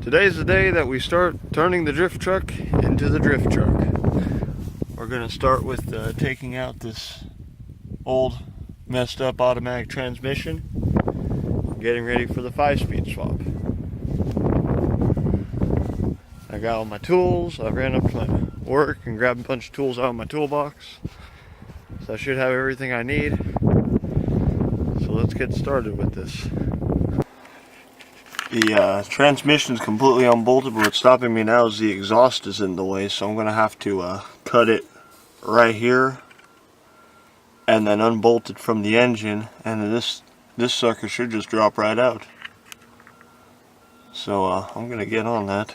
Today's the day that we start turning the drift truck into the drift truck. We're going to start with taking out this old messed up automatic transmission, getting ready for the 5-speed swap. I got all my tools. I ran up to my work and grabbed a bunch of tools out of my toolbox. So I should have everything I need. So let's get started with this. The transmission is completely unbolted, but what's stopping me now is the exhaust is in the way, so I'm going to have to cut it right here and then unbolt it from the engine, and then this sucker should just drop right out. So I'm going to get on that.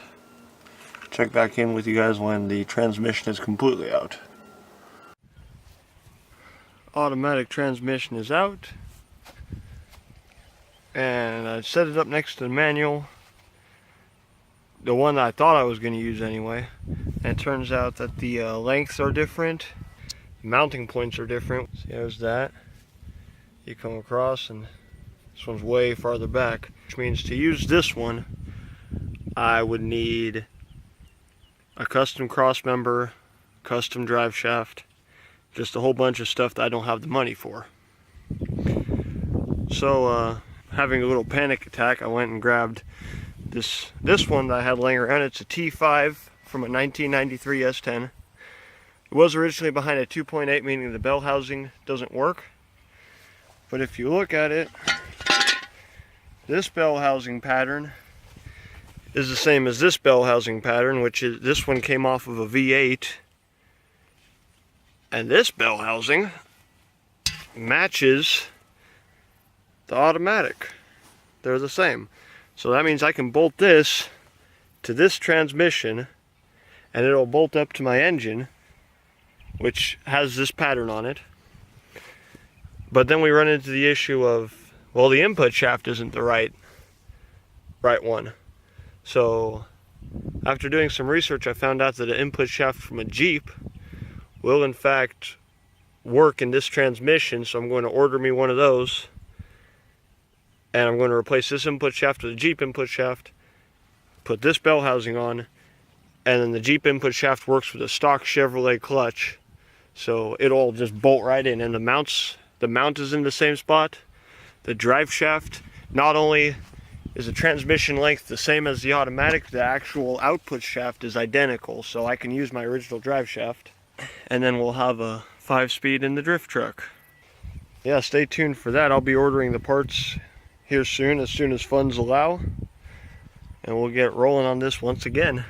Check back in with you guys when the transmission is completely out. Automatic transmission is out. And I set it up next to the manual, the one that I thought I was going to use anyway, and it turns out that the lengths are different, mounting points are different. See, there's that. You come across and this one's way farther back, which means to use this one I would need a custom cross member, custom drive shaft, just a whole bunch of stuff that I don't have the money for. So having a little panic attack, I went and grabbed this one that I had laying around. It's a T5 from a 1993 S10. It was originally behind a 2.8, meaning the bell housing doesn't work. But if you look at it, this bell housing pattern is the same as this bell housing pattern, which is, this one came off of a V8. And this bell housing matches the automatic. They're the same. So that means I can bolt this to this transmission and it'll bolt up to my engine, which has this pattern on it. But then we run into the issue of, well, the input shaft isn't the right one. So after doing some research, I found out that an input shaft from a Jeep will in fact work in this transmission, so I'm going to order me one of those. And I'm going to replace this input shaft with a Jeep input shaft, put this bell housing on, and then the Jeep input shaft works with a stock Chevrolet clutch. So it'll just bolt right in, and the mount is in the same spot. The drive shaft, not only is the transmission length the same as the automatic, the actual output shaft is identical, so I can use my original drive shaft. And then we'll have a 5-speed in the drift truck. Yeah, stay tuned for that. I'll be ordering the parts here soon as funds allow, and we'll get rolling on this once again.